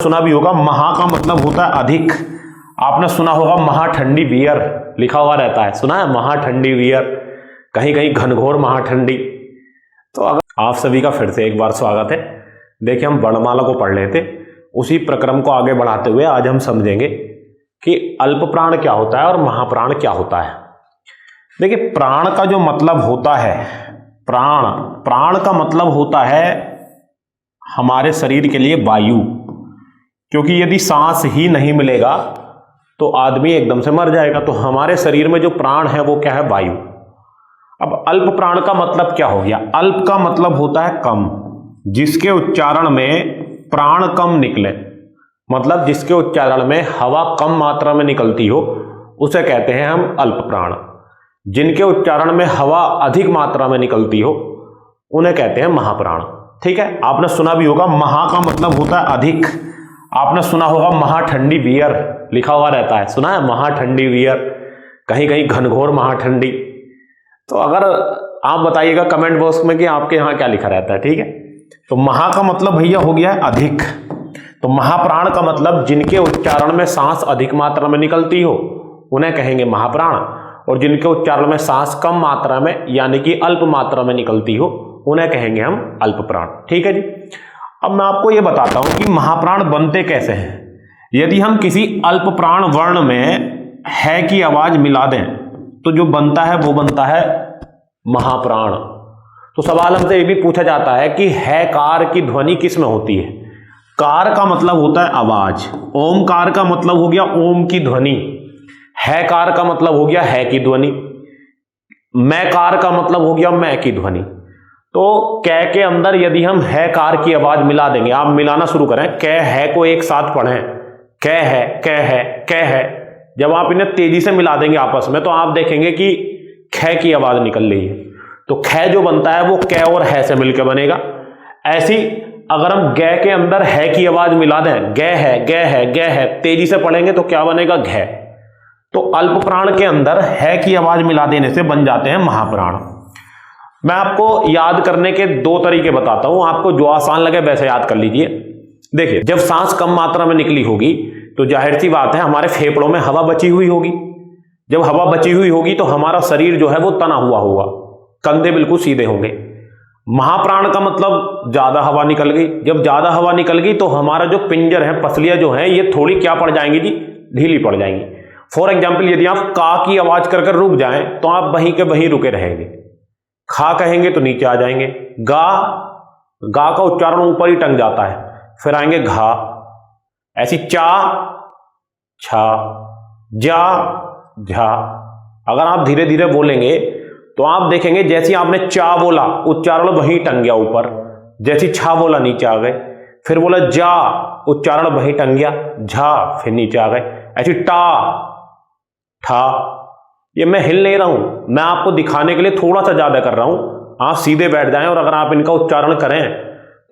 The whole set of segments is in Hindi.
सुना भी होगा महा का मतलब होता है अधिक। आपने सुना होगा महा ठंडी बियर लिखा हुआ रहता है, सुना है महा ठंडी बियर, कहीं कहीं घनघोर महा ठंडी। तो अगर आप सभी का फिर से एक बार स्वागत है। देखिए हम वर्णमाला को पढ़ रहे थे, उसी प्रक्रम को आगे बढ़ाते हुए आज हम समझेंगे कि अल्प प्राण क्या होता है और महाप्राण क्या होता है। देखिए प्राण का जो मतलब होता है, प्राण का मतलब होता है हमारे शरीर के लिए वायु, क्योंकि यदि सांस ही नहीं मिलेगा तो आदमी एकदम से मर जाएगा। तो हमारे शरीर में जो प्राण है वो क्या है, वायु। अब अल्प प्राण का मतलब क्या हो गया? अल्प का मतलब होता है कम, जिसके उच्चारण में प्राण कम निकले, मतलब जिसके उच्चारण में हवा कम मात्रा में निकलती हो उसे कहते हैं हम अल्प प्राण। जिनके उच्चारण में हवा अधिक मात्रा में निकलती हो उन्हें कहते हैं महाप्राण। ठीक है, आपने सुना भी होगा महा का मतलब होता है अधिक। आपने सुना होगा महा ठंडी बियर लिखा हुआ रहता है, सुना है महा ठंडी बियर, कहीं कहीं घनघोर महा ठंडी। तो अगर आप बताइएगा कमेंट बॉक्स में कि आपके यहाँ क्या लिखा रहता है। ठीक है, तो महा का मतलब भैया हो गया है अधिक। तो महाप्राण का मतलब जिनके उच्चारण में सांस अधिक मात्रा में निकलती हो उन्हें कहेंगे महाप्राण, और जिनके उच्चारण में सांस कम मात्रा में यानी कि अल्प मात्रा में निकलती हो उन्हें कहेंगे हम अल्प प्राण। ठीक है जी। अब मैं आपको यह बताता हूं कि महाप्राण बनते कैसे हैं। यदि हम किसी अल्प प्राण वर्ण में है की आवाज मिला दें तो जो बनता है वो बनता है महाप्राण। तो सवाल हमसे यह भी पूछा जाता है कि है कार की ध्वनि किस में होती है? कार का मतलब होता है आवाज, ओमकार का मतलब हो गया ओम की ध्वनि, है कार का मतलब हो गया है की ध्वनि, मैं कार का मतलब हो गया मैं की ध्वनि। तो कै के अंदर यदि हम है कार की आवाज मिला देंगे, आप मिलाना शुरू करें, कै है को एक साथ पढ़ें, कै है कै है कै है, जब आप इन्हें तेजी से मिला देंगे आपस में तो आप देखेंगे कि खे की आवाज निकल रही है। तो खे जो बनता है वो कै और है से मिलकर बनेगा। ऐसी अगर हम गै के अंदर है की आवाज मिला दें, गै है गै है गै है, तेजी से पढ़ेंगे तो क्या बनेगा, घै। तो अल्प प्राण के अंदर है की आवाज मिला देने से बन जाते हैं महाप्राण। मैं आपको याद करने के दो तरीके बताता हूं, आपको जो आसान लगे वैसे याद कर लीजिए। देखिए जब सांस कम मात्रा में निकली होगी तो जाहिर सी बात है हमारे फेफड़ों में हवा बची हुई होगी। जब हवा बची हुई होगी तो हमारा शरीर जो है वो तना हुआ होगा, कंधे बिल्कुल सीधे होंगे। महाप्राण का मतलब ज्यादा हवा निकल गई। जब ज्यादा हवा निकल गई तो हमारा जो पिंजर है, पसलियां जो है ये थोड़ी क्या पड़ जाएंगी जी, ढीली पड़ जाएंगी। फॉर एग्जाम्पल यदि आप का की आवाज कर रुक जाएं तो आप वहीं के वहीं रुके रहेंगे। खा कहेंगे तो नीचे आ जाएंगे। गा का उच्चारण ऊपर ही टंग जाता है, फिर आएंगे घा। ऐसी चा छा जा झा। अगर आप धीरे धीरे बोलेंगे तो आप देखेंगे जैसे आपने चा बोला उच्चारण वहीं टंग गया ऊपर, जैसी छा बोला नीचे आ गए, फिर बोला जा उच्चारण वहीं टंग गया, झा फिर नीचे आ गए। ऐसी टा ठा, ये मैं हिल नहीं रहा हूं, मैं आपको दिखाने के लिए थोड़ा सा ज्यादा कर रहा हूं। आप सीधे बैठ जाएं और अगर आप इनका उच्चारण करें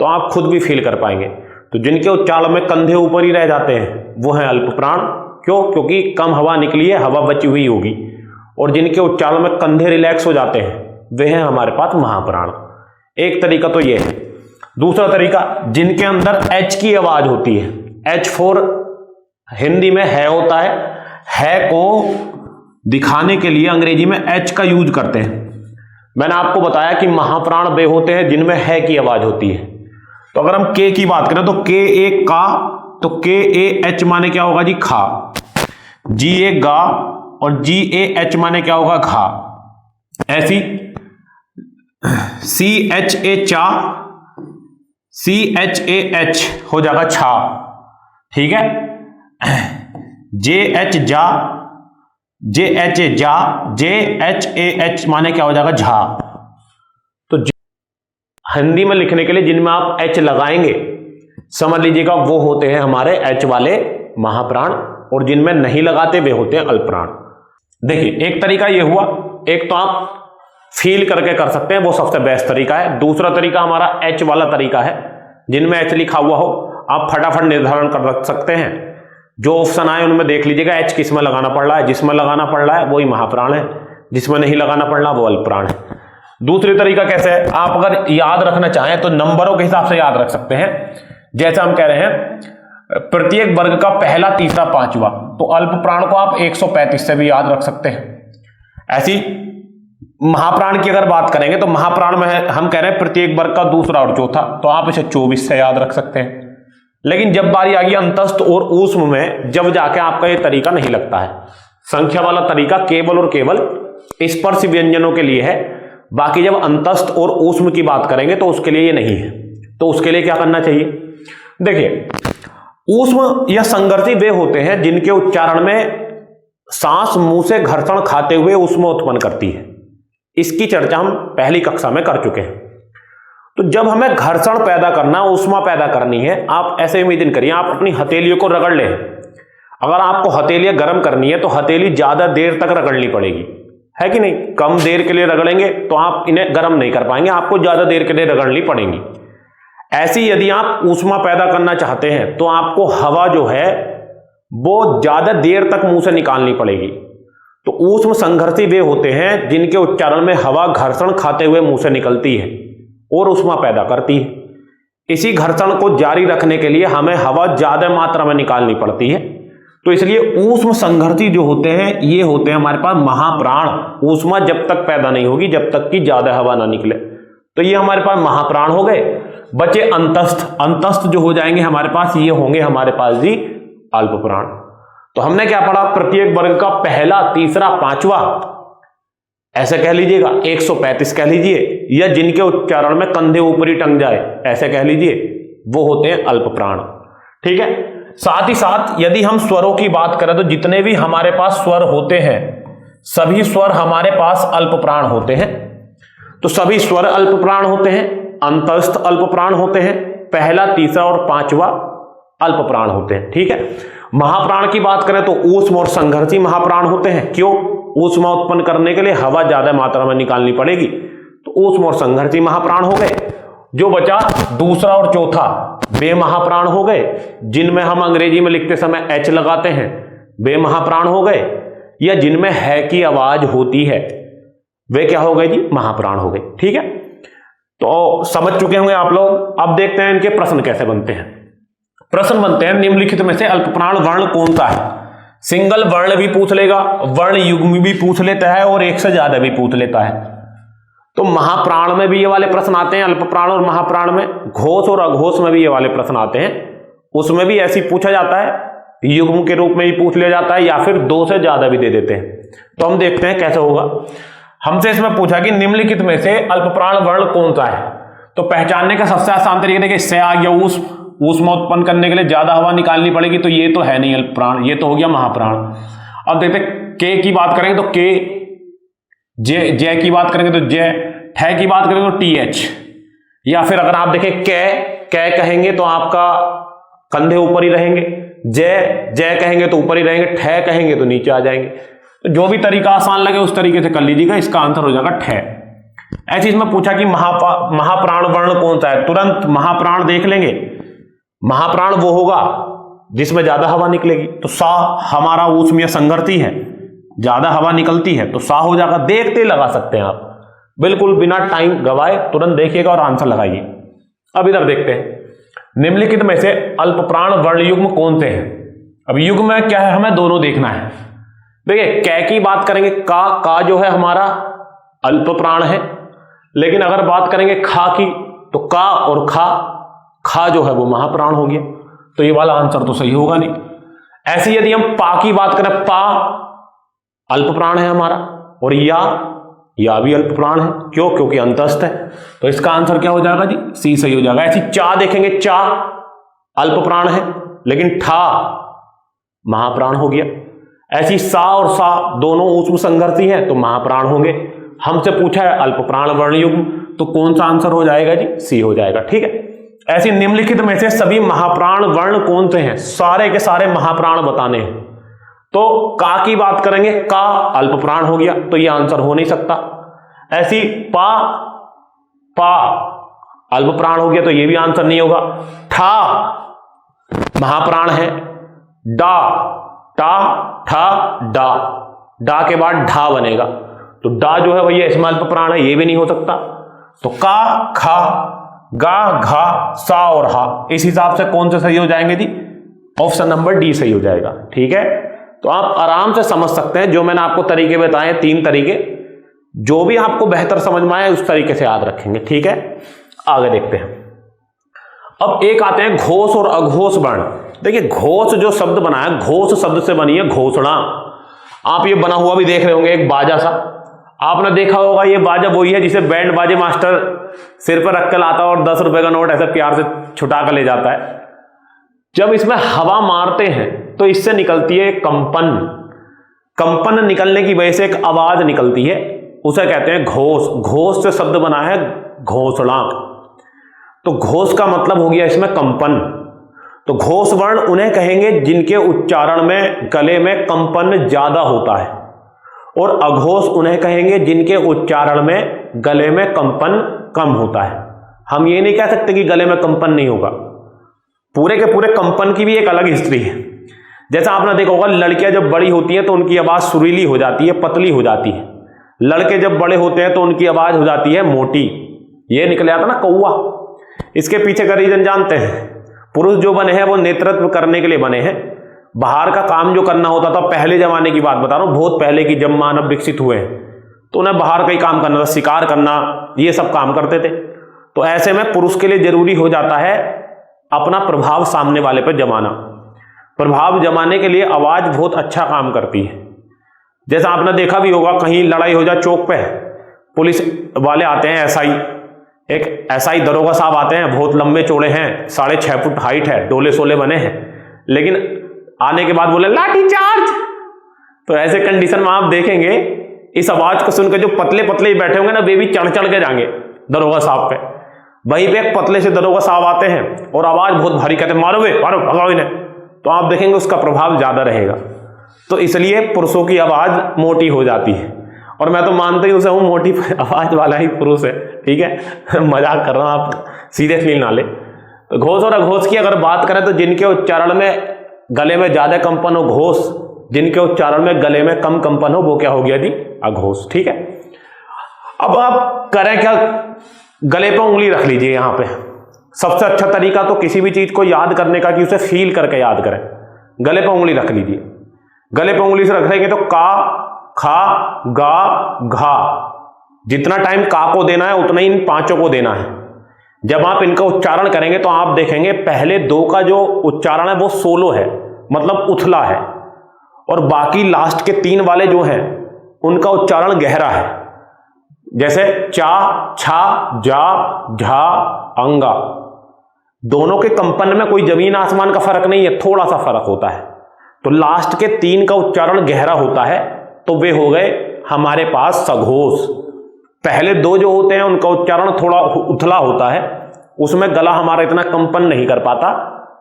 तो आप खुद भी फील कर पाएंगे। तो जिनके उच्चारण में कंधे ऊपर ही रह जाते हैं वो हैं अल्प प्राण। क्यों? क्योंकि कम हवा निकली है, हवा बची हुई होगी। और जिनके उच्चारण में कंधे रिलैक्स हो जाते हैं वे हैं हमारे पास महाप्राण। एक तरीका तो ये है। दूसरा तरीका, जिनके अंदर एच की आवाज होती है, एच फोर हिंदी में है होता है को दिखाने के लिए अंग्रेजी में एच का यूज करते हैं। मैंने आपको बताया कि महाप्राण वे होते हैं जिनमें है की आवाज होती है। तो अगर हम के की बात करें तो के ए का, तो के ए एच माने क्या होगा जी, खा। जी ए गा और जी ए एच माने क्या होगा, घा। ऐसी सी एच ए चा, सी एच ए एच हो जाएगा छा। ठीक है, जे एच जा, जे एच ए जा, जे एच ए एच माने क्या हो जाएगा, झा। तो हिंदी में लिखने के लिए जिनमें आप एच लगाएंगे समझ लीजिएगा वो होते हैं हमारे एच वाले महाप्राण, और जिनमें नहीं लगाते वे होते हैं अल्पप्राण। देखिए एक तरीका ये हुआ, एक तो आप फील करके कर सकते हैं, वो सबसे बेस्ट तरीका है। दूसरा तरीका हमारा एच वाला तरीका है, जिनमें एच लिखा हुआ हो आप फटाफट निर्धारण कर सकते हैं। जो ऑप्शन आए उनमें देख लीजिएगा एच किस में लगाना पड़ रहा है, जिसमें लगाना पड़ रहा है वही महाप्राण है, जिसमें नहीं लगाना पड़ रहा वो अल्पप्राण है। दूसरी तरीका कैसे है, आप अगर याद रखना चाहें तो नंबरों के हिसाब से याद रख सकते हैं। जैसे हम कह रहे हैं प्रत्येक वर्ग का पहला, तीसरा, पांचवा। तो अल्प प्राण को आप 135 से भी याद रख सकते हैं। ऐसी महाप्राण की अगर बात करेंगे तो महाप्राण में हम कह रहे हैं प्रत्येक वर्ग का दूसरा और चौथा, तो आप इसे 24 से याद रख सकते हैं। लेकिन जब बारी आ गई अंतस्थ और ऊष्म में, जब जाके आपका ये तरीका नहीं लगता है। संख्या वाला तरीका केवल और केवल स्पर्श व्यंजनों के लिए है, बाकी जब अंतस्थ और ऊष्म की बात करेंगे तो उसके लिए ये नहीं है। तो उसके लिए क्या करना चाहिए? देखिए, ऊष्म या संघर्षी वे होते हैं जिनके उच्चारण में सांस मुंह से घर्षण खाते हुए ऊष्मा उत्पन्न करती है। इसकी चर्चा हम पहली कक्षा में कर चुके हैं। तो जब हमें घर्षण पैदा करना, ऊष्मा पैदा करनी है, आप ऐसे इमेजिन करिए, आप अपनी हथेलियों को रगड़ लें। अगर आपको हथेलियां गर्म करनी है तो हथेली ज्यादा देर तक रगड़नी पड़ेगी, है कि नहीं? कम देर के लिए रगड़ेंगे तो आप इन्हें गर्म नहीं कर पाएंगे, आपको ज्यादा देर के लिए रगड़नी पड़ेंगी। ऐसी यदि आप ऊष्मा पैदा करना चाहते हैं तो आपको हवा जो है वो ज्यादा देर तक मुंह से निकालनी पड़ेगी। तो ऊष्म संघर्षी वे होते हैं जिनके उच्चारण में हवा घर्षण खाते हुए मुंह से निकलती है और ऊष्मा पैदा करती है। इसी घर्षण को जारी रखने के लिए हमें हवा ज्यादा मात्रा में निकालनी पड़ती है। तो इसलिए ऊष्म संघर्षी जो होते हैं ये होते हैं हमारे पास महाप्राण। ऊष्मा जब तक पैदा नहीं होगी जब तक कि ज्यादा हवा ना निकले, तो ये हमारे पास महाप्राण हो गए। बचे अंतस्थ। अंतस्थ जो हो जाएंगे हमारे पास, ये होंगे हमारे पास जी अल्प प्राण। तो हमने क्या पढ़ा? प्रत्येक वर्ग का पहला, तीसरा, पांचवा, ऐसे कह लीजिएगा, 135 कह लीजिए, या जिनके उच्चारण में कंधे ऊपरी टंग जाए ऐसे कह लीजिए, वो होते हैं अल्प प्राण। ठीक है। साथ ही साथ यदि हम स्वरों की बात करें तो जितने भी हमारे पास स्वर होते हैं सभी स्वर हमारे पास अल्प प्राण होते हैं। तो सभी स्वर अल्प प्राण होते हैं, अंतस्थ अल्प प्राण होते हैं, पहला, तीसरा और पांचवा अल्प प्राण होते हैं। ठीक है। महाप्राण की बात करें तो ऊष्म और संघर्षी महाप्राण होते हैं। क्यों? ऊष्मा उत्पन्न करने के लिए हवा ज्यादा मात्रा में निकालनी पड़ेगी, तो ऊष्म और संघर्षी महाप्राण हो गए। जो बचा दूसरा और चौथा, वे महाप्राण हो गए जिनमें हम अंग्रेजी में लिखते समय एच लगाते हैं, वे महाप्राण हो गए। या जिनमें है की आवाज होती है वे क्या हो गए जी? महाप्राण हो गए। ठीक है। तो समझ चुके होंगे आप लोग। अब देखते हैं इनके प्रश्न कैसे बनते हैं। प्रश्न बनते हैं, निम्नलिखित में से अल्प प्राण वर्ण कौन सा है? सिंगल वर्ण भी पूछ लेगा, वर्ण युग्म भी पूछ लेता है और एक से ज्यादा भी पूछ लेता है। तो महाप्राण में भी ये वाले प्रश्न आते हैं, अल्प प्राण और महाप्राण में। घोष और अघोष में भी ये वाले प्रश्न आते हैं, उसमें भी ऐसे ही पूछा जाता है, युग्म के रूप में ही पूछ लिया जाता है या फिर दो से ज्यादा भी दे देते हैं। तो हम देखते हैं कैसे होगा। हमसे इसमें पूछा कि निम्नलिखित में से अल्प प्राण वर्ण कौन सा है। तो पहचानने का सबसे आसान तरीका देखिए, इससे आ गया ऊष्मा उत्पन्न करने के लिए ज्यादा हवा निकालनी पड़ेगी, तो ये तो है नहीं अल्प प्राण, ये तो हो गया महाप्राण। अब देखते के की बात करेंगे तो के, जय की बात करेंगे तो जय, ठे की बात करेंगे तो TH, या फिर अगर आप देखें कै कहेंगे तो आपका कंधे ऊपर ही रहेंगे, जय कहेंगे तो ऊपर ही रहेंगे, ठे कहेंगे तो नीचे आ जाएंगे। तो जो भी तरीका आसान लगे उस तरीके से कर लीजिएगा, इसका आंसर हो जाएगा ठे। ऐसे इसमें पूछा कि महाप्राण वर्ण कौन सा है, तुरंत महाप्राण देख लेंगे। महाप्राण वो होगा जिसमें ज्यादा हवा निकलेगी, तो सा हमारा ऊष्म या संघर्षी है, ज्यादा हवा निकलती है तो सा हो जाएगा। देखते ही लगा सकते हैं आप, बिल्कुल बिना टाइम गवाए तुरंत देखिएगा और आंसर लगाइए। अब इधर देखते हैं, निम्नलिखित में से अल्प प्राण वर्ण युग्म कौन से हैं। अब युग्म में क्या है, हमें दोनों देखना है। देखिए कै की बात करेंगे, का जो है हमारा अल्प प्राण है, लेकिन अगर बात करेंगे खा की तो का और खा जो है वो महाप्राण हो गया, तो ये वाला आंसर तो सही होगा नहीं। ऐसे यदि हम पा की बात करें, पा अल्प प्राण है हमारा, और या भी अल्प प्राण है। क्यों? क्योंकि अंतस्थ है, तो इसका आंसर क्या हो जाएगा जी? सी सही हो जाएगा। ऐसी चा देखेंगे, चा अल्प प्राण है लेकिन ठा महाप्राण हो गया। ऐसी सा और सा दोनों ऊष्म संघर्षी हैं तो महाप्राण होंगे। हमसे पूछा है अल्प प्राण वर्ण युग्म, तो कौन सा आंसर हो जाएगा जी? सी हो जाएगा। ठीक है। ऐसी निम्नलिखित में से सभी महाप्राण वर्ण कौन से हैं? सारे के सारे महाप्राण बताने हैं। तो का की बात करेंगे, का अल्प प्राण हो गया, तो ये आंसर हो नहीं सकता। ऐसी पा अल्प प्राण हो गया, तो ये भी आंसर नहीं होगा। ठा महाप्राण है, डा के बाद ढा बनेगा, तो डा जो है भैया इसमें अल्प प्राण है, ये भी नहीं हो सकता। तो का, खा, गा, घा, सा और हा, इस हिसाब से कौन से सही हो जाएंगे जी? ऑप्शन नंबर डी सही हो जाएगा। ठीक है, तो आप आराम से समझ सकते हैं, जो मैंने आपको तरीके बताए 3 तरीके, जो भी आपको बेहतर समझ में आए उस तरीके से याद रखेंगे। ठीक है, आगे देखते हैं। अब एक आते हैं घोष और अघोष वर्ण। देखिए घोष जो शब्द बना है, घोष शब्द से बनी है घोषणा। आप ये बना हुआ भी देख रहे होंगे एक बाजा सा, आपने देखा होगा ये बाजा वही है जिसे बैंड बाजे मास्टर सिर पर रख कर लाता है और 10 रुपए का नोट ऐसे प्यार से छुटा कर ले जाता है। जब इसमें हवा मारते हैं तो इससे निकलती है कंपन। कंपन निकलने की वजह से एक आवाज निकलती है, उसे कहते हैं घोष। घोष से शब्द बना है घोषणा, तो घोष का मतलब हो गया इसमें कंपन। तो घोष वर्ण उन्हें कहेंगे जिनके उच्चारण में गले में कंपन ज्यादा होता है, और अघोष उन्हें कहेंगे जिनके उच्चारण में गले में कंपन कम होता है। हम ये नहीं कह सकते कि गले में कंपन नहीं होगा, पूरे के पूरे कंपन की भी एक अलग हिस्ट्री है। जैसा आपने देखा होगा लड़कियां जब बड़ी होती हैं तो उनकी आवाज सुरीली हो जाती है, पतली हो जाती है। लड़के जब बड़े होते हैं तो उनकी आवाज हो जाती है मोटी। ये निकल आता ना कौवा। इसके पीछे का रीजन जानते हैं? पुरुष जो बने हैं वो नेतृत्व करने के लिए बने हैं। बाहर का काम जो करना होता था, पहले जमाने की बात बता रहा हूं, बहुत पहले की, जब मानव विकसित हुए हैं तो उन्हें बाहर का ही काम करना था, शिकार करना, ये सब काम करते थे। तो ऐसे में पुरुष के लिए जरूरी हो जाता है अपना प्रभाव सामने वाले पर जमाना। प्रभाव जमाने के लिए आवाज बहुत अच्छा काम करती है। जैसा आपने देखा भी होगा, कहीं लड़ाई हो जाए चौक पे, पुलिस वाले आते हैं, एसआई, एक एसआई दरोगा साहब आते हैं, बहुत लंबे चौड़े हैं, 6.5 फुट हाइट है, डोले सोले बने हैं, लेकिन आने के बाद बोले लाठी चार्ज। तो ऐसे कंडीशन में आप देखेंगे इस आवाज को सुनकर जो पतले पतले बैठे होंगे ना, वे भी चढ़ चढ़ के जाएंगे दरोगा साहब पे। वहीं पे एक पतले से दरोगा साहब आते हैं और आवाज बहुत भारी, कहते हैं मारो वे, मारो, भगाओ इन्हें, तो आप देखेंगे उसका प्रभाव ज्यादा रहेगा। तो इसलिए पुरुषों की आवाज मोटी हो जाती है, और मैं तो मानता ही उसे हूं मोटी आवाज वाला ही पुरुष है। ठीक है, मजाक कर रहा हूं, आप सीरियसली ना ले। तो घोष और अघोष की अगर बात करें तो जिनके उच्चारण में गले में ज्यादा कंपन हो घोष, जिनके उच्चारण में गले में कम कंपन हो वो क्या हो गया जी? अघोष। ठीक है, अब आप करें क्या? गले पर उंगली रख लीजिए। यहां पे सबसे अच्छा तरीका तो किसी भी चीज को याद करने का कि उसे फील करके याद करें। गले पर उंगली रख लीजिए। गले पर उंगली से रखेंगे तो का, खा, गा, घा, जितना टाइम का को देना है उतना ही इन 5 को देना है। जब आप इनका उच्चारण करेंगे तो आप देखेंगे पहले 2 का जो उच्चारण है वो सोलो है, मतलब उथला है, और बाकी लास्ट के 3 वाले जो हैं उनका उच्चारण गहरा है। जैसे चा, छा, जा, झा, अंगा, दोनों के कंपन में कोई जमीन आसमान का फर्क नहीं है, थोड़ा सा फर्क होता है। तो लास्ट के 3 का उच्चारण गहरा होता है, तो वे हो गए हमारे पास सघोष। पहले 2 जो होते हैं उनका उच्चारण थोड़ा उथला होता है, उसमें गला हमारा इतना कंपन नहीं कर पाता,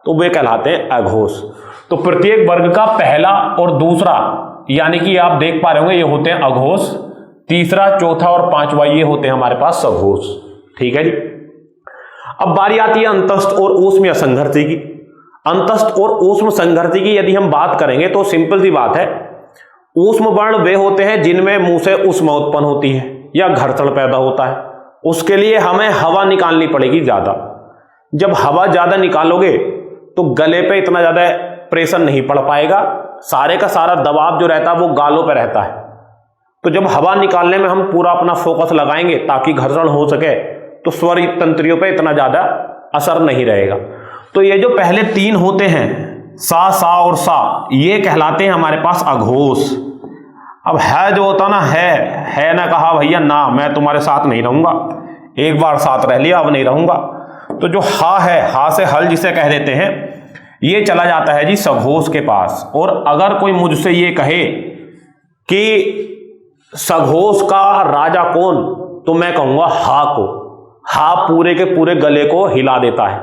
तो वे कहलाते हैं अघोष। तो प्रत्येक वर्ग का पहला और दूसरा, यानी कि आप देख पा रहे होंगे ये होते हैं अघोष, तीसरा, चौथा और 5वां ये होते हैं हमारे पास सघोष। ठीक है जी। अब बारी आती है अंतस्थ और ऊष्म या संघर्ती की। अंतस्थ और ऊष्म संघर्ती की यदि हम बात करेंगे तो सिंपल सी बात है, ऊष्म वर्ण वे होते हैं जिनमें मुंह से ऊष्मा उत्पन्न होती है या घर्षण पैदा होता है। उसके लिए हमें हवा निकालनी पड़ेगी ज्यादा। जब हवा ज्यादा निकालोगे तो गले पे इतना ज्यादा प्रेशर नहीं पड़ पाएगा, सारे का सारा दबाव जो रहता है वो गालों पे रहता है। तो जब हवा निकालने में हम पूरा अपना फोकस लगाएंगे ताकि घर्षण हो सके, तो स्वर तंत्रियों पे इतना ज्यादा असर नहीं रहेगा। तो ये जो पहले 3 होते हैं, सा, सा और सा, ये कहलाते हैं हमारे पास अघोष। अब है जो होता ना, है ना कहा भैया ना, मैं तुम्हारे साथ नहीं रहूंगा, एक बार साथ रह लिया अब नहीं रहूंगा। तो जो हा है, हा से हल जिसे कह देते हैं, ये चला जाता है जी सघोष के पास। और अगर कोई मुझसे ये कहे कि सघोष का राजा कौन, तो मैं कहूंगा हा को। हा पूरे के पूरे गले को हिला देता है।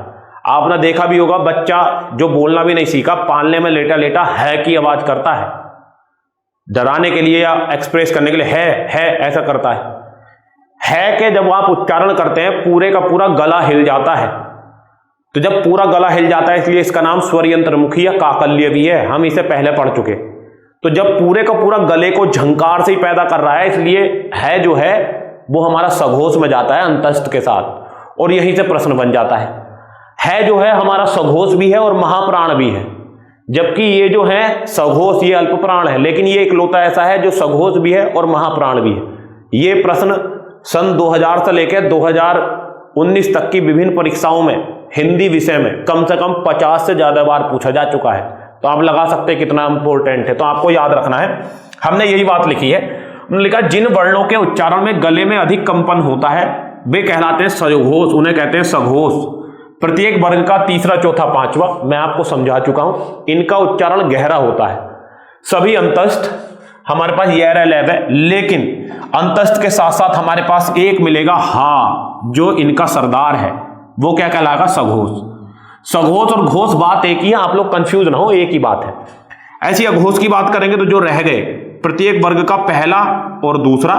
आपने देखा भी होगा बच्चा जो बोलना भी नहीं सीखा, पालने में लेटा लेटा है की आवाज करता है, डराने के लिए या एक्सप्रेस करने के लिए है ऐसा करता है के जब आप उच्चारण करते हैं पूरे का पूरा गला हिल जाता है। तो जब पूरा गला हिल जाता है, इसलिए इसका नाम स्वर यंत्रमुखी या काकल्य भी है, हम इसे पहले पढ़ चुके। तो जब पूरे का पूरा गले को झंकार से ही पैदा कर रहा है, इसलिए है जो है वो हमारा सघोष में जाता है अंतस्थ के साथ, और यहीं से प्रश्न बन जाता है जो है हमारा सघोष भी है और महाप्राण भी है। जबकि ये जो है सघोष, ये अल्प प्राण है, लेकिन ये इकलौता ऐसा है जो सघोष भी है और महाप्राण भी है। ये प्रश्न सन 2000 से लेकर 2019 तक की विभिन्न परीक्षाओं में हिंदी विषय में कम से कम 50 से ज्यादा बार पूछा जा चुका है। तो आप लगा सकते हैं कितना इंपॉर्टेंट है। तो आपको याद रखना है, हमने यही बात लिखी है। हमने लिखा जिन वर्णों के उच्चारण में गले में अधिक कंपन होता है वे कहलाते हैं सघोष, उन्हें कहते हैं सघोष। प्रत्येक वर्ग का तीसरा, चौथा, पांचवा मैं आपको समझा चुका हूं। इनका उच्चारण गहरा होता है। सभी अंतस्थ हमारे पास ये लैब है, लेकिन अंतस्थ के साथ साथ हमारे पास एक मिलेगा हा, जो इनका सरदार है, वो क्या कहलाएगा? सघोष। सघोष और घोष बात एक ही है, आप लोग कंफ्यूज ना हो, एक ही बात है। ऐसी अघोष की बात करेंगे तो जो रह गए प्रत्येक वर्ग का पहला और दूसरा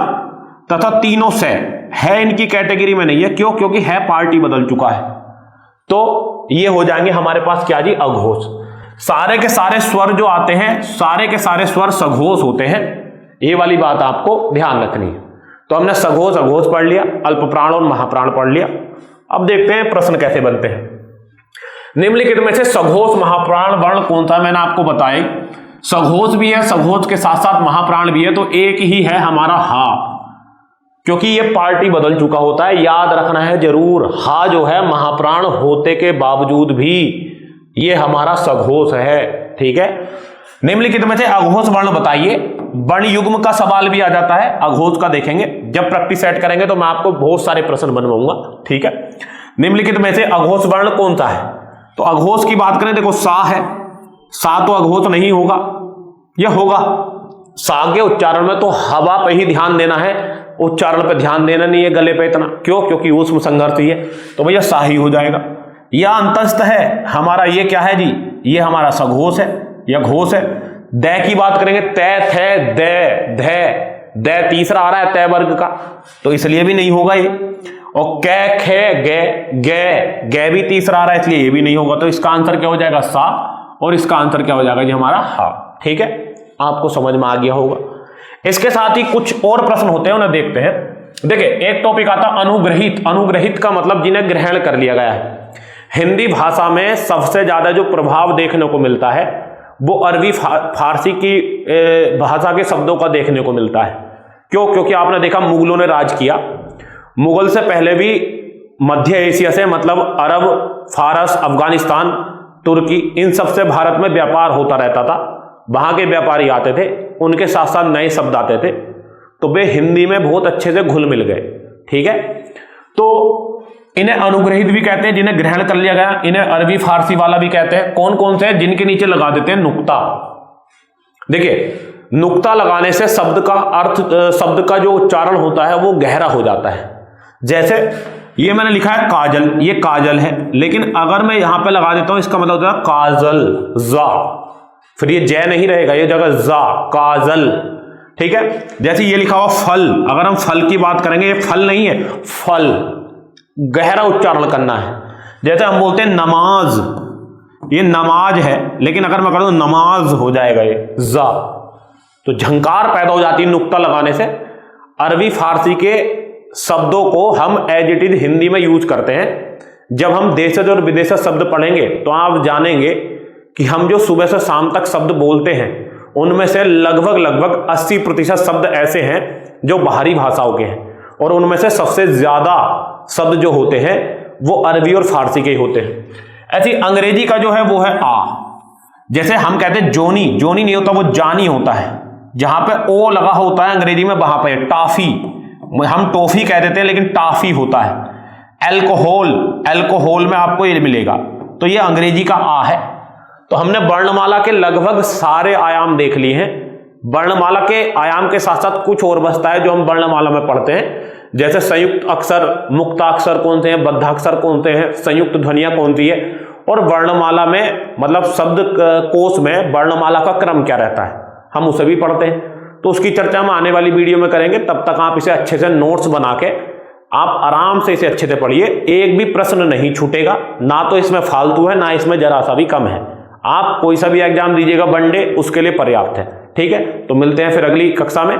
तथा तीनों से है इनकी कैटेगरी में नहीं है। क्यों? क्योंकि है पार्टी बदल चुका है। तो ये हो जाएंगे हमारे पास क्या जी? अघोष। सारे के सारे स्वर जो आते हैं, सारे के सारे स्वर सघोष होते हैं। ये वाली बात आपको ध्यान रखनी है। तो हमने सघोष अघोष पढ़ लिया, अल्प प्राण और महाप्राण पढ़ लिया। अब देखते हैं प्रश्न कैसे बनते हैं। निम्नलिखित में से सघोष महाप्राण वर्ण कौन सा? मैंने आपको बताया सघोष भी है, सघोष के साथ साथ महाप्राण भी है, तो एक ही है हमारा हा, क्योंकि ये पार्टी बदल चुका होता है। याद रखना है जरूर, हा जो है महाप्राण होते के बावजूद भी ये हमारा सघोष है। ठीक है। निम्नलिखित में से अघोष वर्ण बताइए। वर्ण युग्म का सवाल भी आ जाता है, अघोष का देखेंगे जब प्रैक्टिस सेट करेंगे तो मैं आपको बहुत सारे प्रश्न बनवाऊंगा। ठीक है। निम्नलिखित में से अघोष वर्ण कौन सा है? तो अघोष की बात करें, देखो सा है, सा तो अघोष नहीं होगा, यह होगा। सा के उच्चारण में तो हवा पे ही ध्यान देना है, उच्चारण पे ध्यान देना नहीं है गले पे इतना। क्यों? क्योंकि ऊष्म संघर्ष ही है, तो भैया सा ही हो जाएगा। यह अंतस्थ है हमारा, ये क्या है जी? ये हमारा सघोष है या घोष है। दै की बात करेंगे, तै, थे, दे, धै, दै तीसरा आ रहा है तय वर्ग का, तो इसलिए भी नहीं होगा ये। और कै, खे, गे, गे, गे भी तीसरा आ रहा है, इसलिए ये भी नहीं होगा। तो इसका आंसर क्या हो जाएगा? सा, और इसका आंसर क्या हो जाएगा जी? हमारा हा। ठीक है, आपको समझ में आ गया होगा। इसके साथ ही कुछ और प्रश्न होते हैं, उन्हें देखते हैं। देखिए, एक टॉपिक आता अनुग्रहित। अनुग्रहित का मतलब जिन्हें ग्रहण कर लिया गया है। हिंदी भाषा में सबसे ज्यादा जो प्रभाव देखने को मिलता है वो अरबी फारसी की भाषा के शब्दों का देखने को मिलता है। क्यों? क्योंकि आपने देखा मुगलों ने राज किया। मुगल से पहले भी मध्य एशिया से, मतलब अरब, फारस, अफगानिस्तान, तुर्की, इन सबसे भारत में व्यापार होता रहता था। वहां के व्यापारी आते थे, उनके साथ साथ नए शब्द आते थे, तो वे हिंदी में बहुत अच्छे से घुल मिल गए। ठीक है। तो इन्हें अनुग्रहित भी कहते हैं, जिन्हें ग्रहण कर लिया गया। इन्हें अरबी फारसी वाला भी कहते हैं। कौन कौन से? जिनके नीचे लगा देते हैं नुक्ता। देखिए, नुक्ता लगाने से शब्द का अर्थ, शब्द का जो उच्चारण होता है वो गहरा हो जाता है। जैसे ये मैंने लिखा है काजल, ये काजल है, लेकिन अगर मैं यहां पे लगा देता हूं, इसका मतलब होता है काजल, जा, फिर ये जय नहीं रहेगा, ये जगह जा, काजल। ठीक है। जैसे ये लिखा हुआ फल, अगर हम फल की बात करेंगे, ये फल नहीं है, फल, गहरा उच्चारण करना है। जैसे हम बोलते हैं नमाज, ये नमाज है, लेकिन अगर मैं कर दूं नमाज हो जाएगा ये जा, तो झंकार पैदा हो जाती है नुक्ता लगाने से। अरबी फारसी के शब्दों को हम एज इट इज हिंदी में यूज करते हैं। जब हम देशज और विदेशज शब्द पढ़ेंगे तो आप जानेंगे कि हम जो सुबह से शाम तक शब्द बोलते हैं उनमें से लगभग 80% शब्द ऐसे हैं जो बाहरी भाषाओं के हैं, और उनमें से सबसे ज्यादा शब्द जो होते हैं वो अरबी और फारसी के ही होते हैं। ऐसी अंग्रेजी का जो है वो है आ। जैसे हम कहते हैं जोनी, जोनी नहीं होता, वो जानी होता है। जहां पे ओ लगा होता है अंग्रेजी में वहां पे टाफी, हम टॉफी कह देते हैं लेकिन टाफी होता है। एल्कोहल, एल्कोहल में आपको ये मिलेगा, तो ये अंग्रेजी का आ है। तो हमने वर्णमाला के लगभग सारे आयाम देख लिए हैं। वर्णमाला के आयाम के साथ साथ कुछ और बचता है जो हम वर्णमाला में पढ़ते हैं, जैसे संयुक्त अक्षर, मुक्ताक्षर कौन से हैं, बद्धाक्षर कौन से हैं, संयुक्त ध्वनियां कौन सी है, और वर्णमाला में मतलब शब्द कोश में वर्णमाला का क्रम क्या रहता है, हम उसे भी पढ़ते हैं। तो उसकी चर्चा हम आने वाली वीडियो में करेंगे। तब तक आप इसे अच्छे से नोट्स बना के आप आराम से इसे अच्छे से पढ़िए। एक भी प्रश्न नहीं छूटेगा, ना तो इसमें फालतू है ना इसमें जरा सा भी कम है। आप कोई सा भी एग्जाम दीजिएगा वनडे, उसके लिए पर्याप्त है। ठीक है, तो मिलते हैं फिर अगली कक्षा में।